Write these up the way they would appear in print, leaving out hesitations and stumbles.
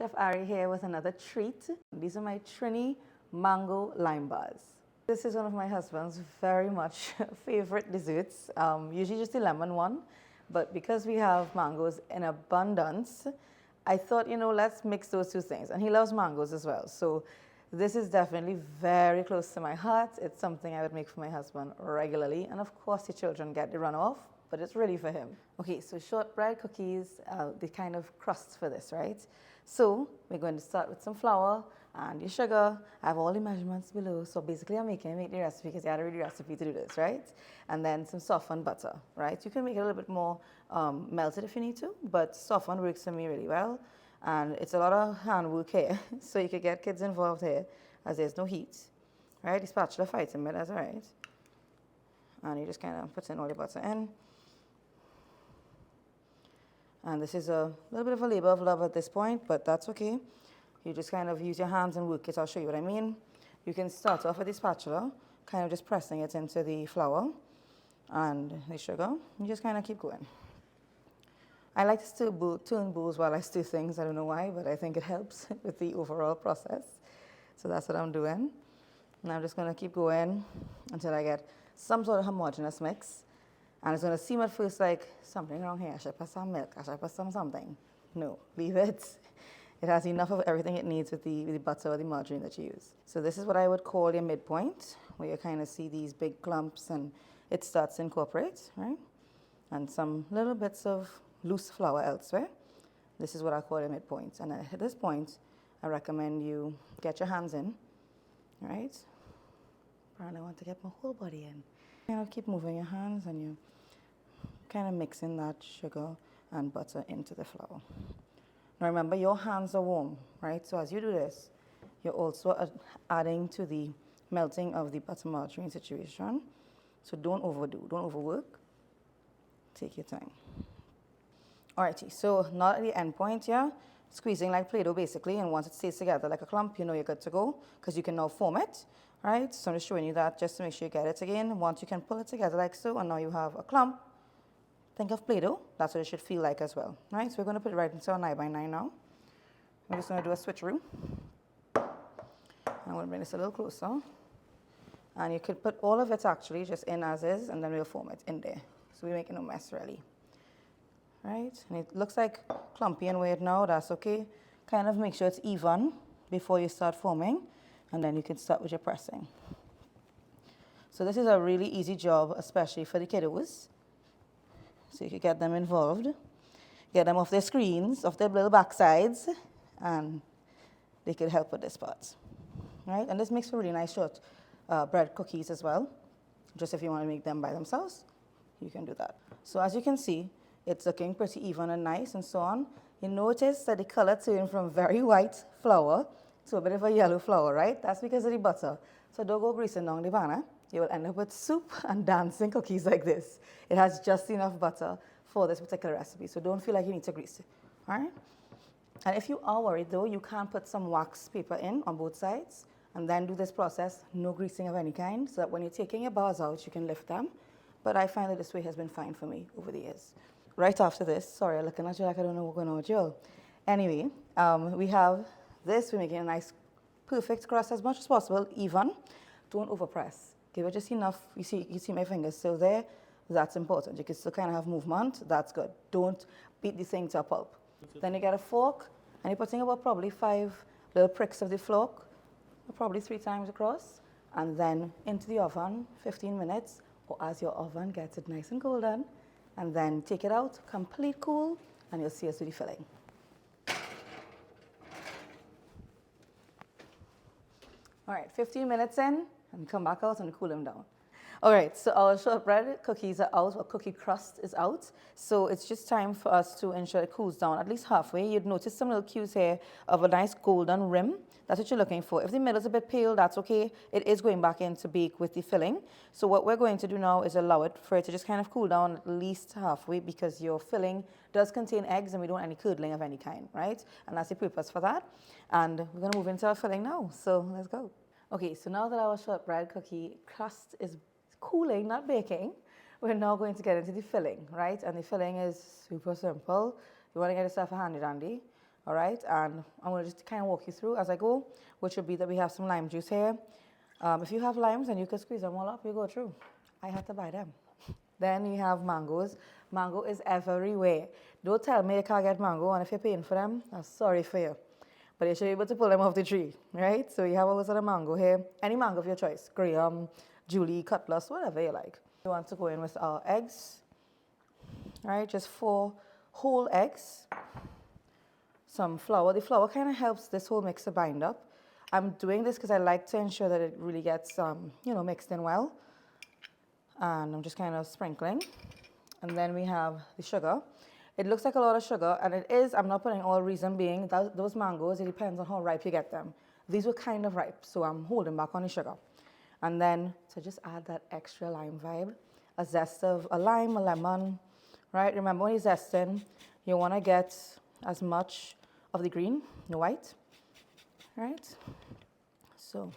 Chef Ari here with another treat. These are my Trini mango lime bars. This is one of my husband's very much favorite desserts, usually just the lemon one, but because we have mangoes in abundance, I thought, let's mix those two things. And he loves mangoes as well. So this is definitely very close to my heart. It's something I would make for my husband regularly. And of course, the children get the runoff, but it's really for him. Okay, so shortbread cookies, the kind of crust for this, right? So we're going to start with some flour and your sugar. I have all the measurements below. So basically I'm make the recipe because I had to read the recipe to do this, right? And then some softened butter, right? You can make it a little bit more melted if you need to, but softened works for me really well. And it's a lot of handwork here, so you could get kids involved here as there's no heat, right? The spatula fights in, but that's all right. And you just kind of put in all the butter in. And this is a little bit of a labor of love at this point, but that's okay. You just kind of use your hands and work it. I'll show you what I mean. You can start off with the spatula, kind of just pressing it into the flour and the sugar. You just kind of keep going. I like to still turn bowls while I stir things. I don't know why, but I think it helps with the overall process. So that's what I'm doing. And I'm just going to keep going until I get some sort of homogeneous mix. And it's going to seem at first like something wrong here. I should put some milk. I should put some something. No, leave it. It has enough of everything it needs with the butter or the margarine that you use. So this is what I would call your midpoint, where you kind of see these big clumps and it starts to incorporate, right? And some little bits of loose flour elsewhere. This is what I call your midpoint. And at this point, I recommend you get your hands in, right? And I want to get my whole body in. Kind of keep moving your hands and you kind of mixing that sugar and butter into the flour. Now remember, your hands are warm, right? So as you do this, you're also adding to the melting of the butter margarine situation. So don't overdo, don't overwork. Take your time. Alrighty, so now at the end point here, squeezing like Play-Doh basically, and once it stays together like a clump, you know you're good to go, because you can now form it, right? So I'm just showing you that just to make sure you get it again. Once you can pull it together like so, and now you have a clump, think of Play-Doh, that's what it should feel like as well, right? So we're going to put it right into our 9x9 now. We're just going to do a switcheroo. I'm going to bring this a little closer. And you could put all of it actually just in as is, and then we'll form it in there. So we're making no mess really. Right? And it looks like clumpy and weird now, that's okay. Kind of make sure it's even before you start forming, and then you can start with your pressing. So this is a really easy job, especially for the kiddos. So you can get them involved, get them off their screens, off their little backsides, and they could help with this part. Right? And this makes for really nice short bread cookies as well. Just if you want to make them by themselves, you can do that. So as you can see, it's looking pretty even and nice and so on. You notice that the color turned from very white flour to a bit of a yellow flour, right? That's because of the butter. So don't go greasing down the banner. You will end up with soup and dancing cookies like this. It has just enough butter for this particular recipe, so don't feel like you need to grease it, all right? And if you are worried though, you can put some wax paper in on both sides and then do this process, no greasing of any kind, so that when you're taking your bars out, you can lift them. But I find that this way has been fine for me over the years. Right after this, sorry, I'm looking at you like I don't know what's going on with you. Anyway, we have this. We're making a nice, perfect crust as much as possible, even. Don't overpress. Give it just enough. You see my fingers still there. That's important. You can still kind of have movement. That's good. Don't beat the thing to a pulp. Then you get a fork, and you're putting about probably 5 little pricks of the fork, probably 3 times across, and then into the oven, 15 minutes, or as your oven gets it nice and golden. And then take it out, complete cool, and you'll see us do the filling. All right, 15 minutes in, and come back out and cool them down. All right, so our shortbread cookies are out, or cookie crust is out. So it's just time for us to ensure it cools down at least halfway. You'd notice some little cues here of a nice golden rim. That's what you're looking for. If the middle's a bit pale, that's okay. It is going back in to bake with the filling. So what we're going to do now is allow it for it to just kind of cool down at least halfway, because your filling does contain eggs and we don't want any curdling of any kind, right? And that's the purpose for that. And we're going to move into our filling now. So let's go. Okay, so now that our shortbread cookie crust is cooling, not baking, we're now going to get into the filling, right? And the filling is super simple. You want to get yourself a handy dandy, All right, and I'm going to just kind of walk you through as I go, which would be that we have some lime juice here. If you have limes and you can squeeze them all up, you go through. I had to buy them. Then you have mangoes. Mango is everywhere. Don't tell me you can't get mango, and if you're paying for them, I'm sorry for you. But you should be able to pull them off the tree, right? So you have all sort of mango here. Any mango of your choice. Graham, Julie, Cutlass, whatever you like. You want to go in with our eggs, right? Just 4 whole eggs. Some flour. The flour kind of helps this whole mix to bind up. I'm doing this because I like to ensure that it really gets, mixed in well. And I'm just kind of sprinkling. And then we have the sugar. It looks like a lot of sugar, and it is. I'm not putting all, reason being that those mangoes, it depends on how ripe you get them. These were kind of ripe, so I'm holding back on the sugar. And then to just add that extra lime vibe, a zest of a lime, a lemon, right? Remember when you're zesting, you want to get as much of the green, the white, right? So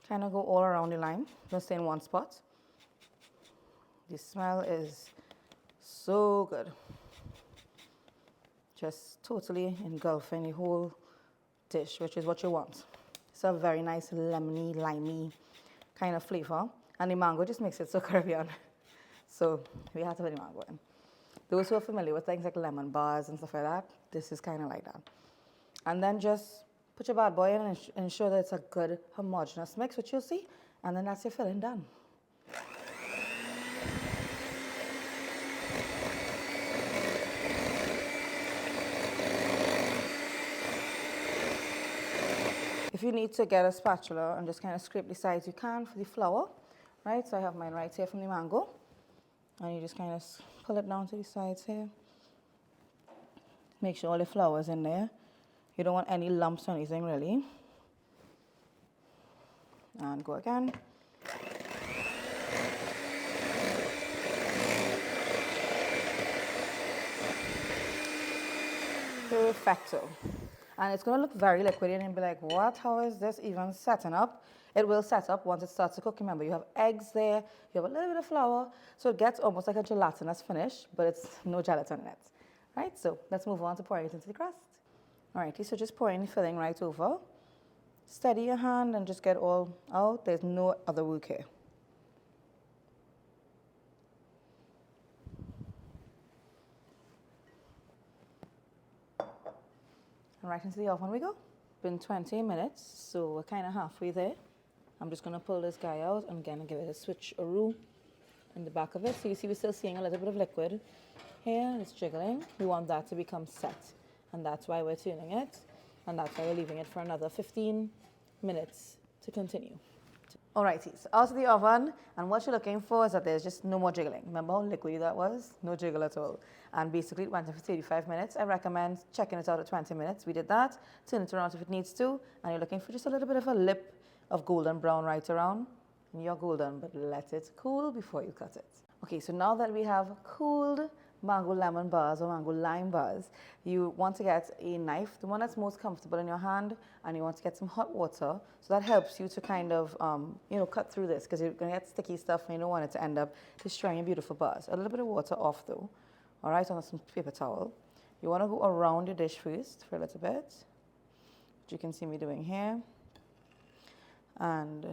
kind of go all around the lime, don't stay in one spot. The smell is so good. Just totally engulfing the whole dish, which is what you want. It's a very nice lemony, limey kind of flavor. And the mango just makes it so Caribbean. So we have to put the mango in. Those who are familiar with things like lemon bars and stuff like that, this is kind of like that. And then just put your bad boy in and ensure that it's a good homogeneous mix, which you'll see. And then that's your filling done. If you need to get a spatula and just kind of scrape the sides, you can for the flour, right? So I have mine right here from the mango. And you just kind of pull it down to the sides here. Make sure all the flour is in there. You don't want any lumps or anything really. And go again. Perfecto. And it's going to look very liquidy and you'll be like, what? How is this even setting up? It will set up once it starts to cook. Remember, you have eggs there, you have a little bit of flour, so it gets almost like a gelatinous finish, but it's no gelatin in it. Right, so let's move on to pouring it into the crust. Alrighty, so just pouring the filling right over. Steady your hand and just get all out. There's no other work here. And right into the oven we go. Been 20 minutes, so we're kind of halfway there. I'm just going to pull this guy out and again give it a switcheroo in the back of it. So you see we're still seeing a little bit of liquid here. It's jiggling. We want that to become set, and that's why we're turning it, and that's why we're leaving it for another 15 minutes to continue. Alrighty, so out of the oven, and what you're looking for is that there's just no more jiggling. Remember how liquidy that was? No jiggle at all. And basically it went in for 35 minutes. I recommend checking it out at 20 minutes. We did that. Turn it around if it needs to. And you're looking for just a little bit of a lip of golden brown right around. And you're golden, but let it cool before you cut it. Okay, so now that we have cooled mango lemon bars or mango lime bars, you want to get a knife, the one that's most comfortable in your hand, and you want to get some hot water, so that helps you to kind of, cut through this, because you're going to get sticky stuff and you don't want it to end up destroying your beautiful bars. A little bit of water off though, all right, on some paper towel. You want to go around your dish first for a little bit, which you can see me doing here, and,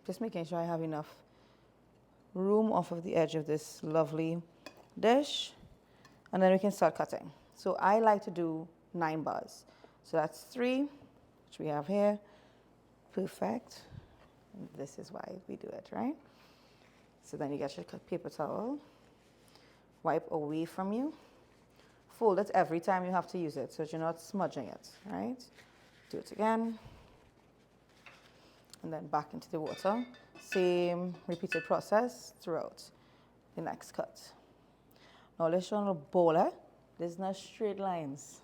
just making sure I have enough room off of the edge of this lovely dish, and then we can start cutting. So I like to do 9 bars. So that's 3, which we have here. Perfect. And this is why we do it, right? So then you get your paper towel, wipe away from you, fold it every time you have to use it so that you're not smudging it, right? Do it again, and then back into the water. Same repeated process throughout the next cut. Now let's show a little bowler. There's no straight lines,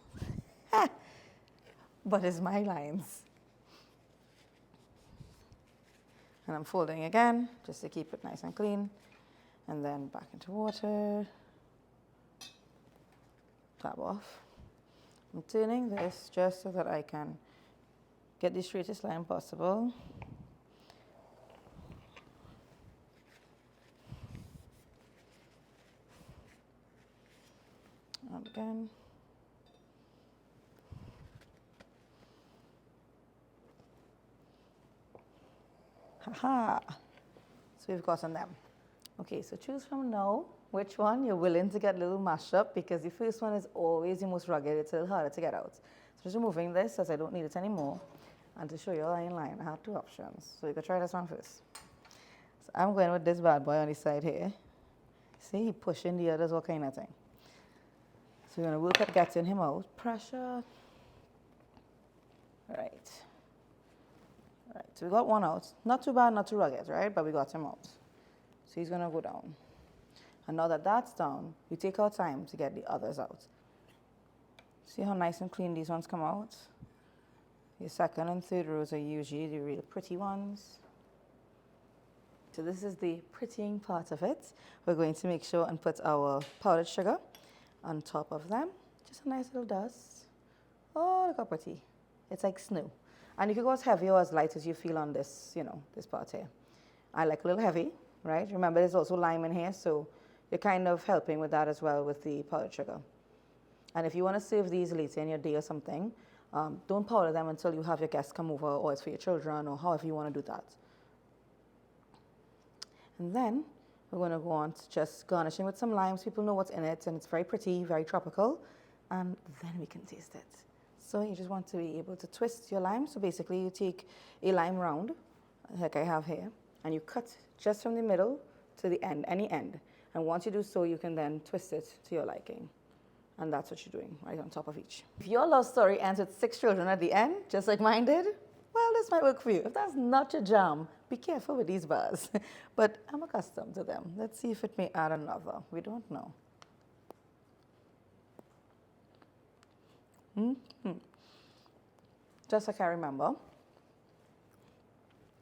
but it's my lines. And I'm folding again, just to keep it nice and clean. And then back into water. Tap off. I'm turning this just so that I can get the straightest line possible. around again. Haha. So we've gotten them. Okay, so choose from now which one you're willing to get a little mashed up, because the first one is always the most rugged. It's a little harder to get out. So just removing this as I don't need it anymore. And to show you all in line, I have two options. So you can try this one first. So I'm going with this bad boy on the side here. See, he pushing the others, all kind of thing. So we're going to work at getting him out. Pressure. Right. Right, so we got one out. Not too bad, not too rugged, right? But we got him out. So he's going to go down. And now that that's down, we take our time to get the others out. See how nice and clean these ones come out? Your second and third rows are usually the real pretty ones. So this is the prettying part of it. We're going to make sure and put our powdered sugar on top of them. Just a nice little dust. Oh, look how pretty. It's like snow. And you can go as heavy or as light as you feel on this, you know, this part here. I like a little heavy, right? Remember, there's also lime in here, so you're kind of helping with that as well with the powdered sugar. And if you want to serve these later in your day or something, don't powder them until you have your guests come over, or it's for your children, or however you want to do that. And then we're going to go on to just garnishing with some limes. People know what's in it, and it's very pretty, very tropical. And then we can taste it. So you just want to be able to twist your lime. So basically you take a lime round, like I have here, and you cut just from the middle to the end, any end. And once you do so, you can then twist it to your liking. And that's what you're doing, right on top of each. If your love story ends with 6 children at the end, just like mine did, well, this might work for you. If that's not your jam, be careful with these bars. But I'm accustomed to them. Let's see if it may add another. We don't know. Just like I remember.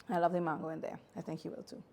I love the mango in there. I think you will too.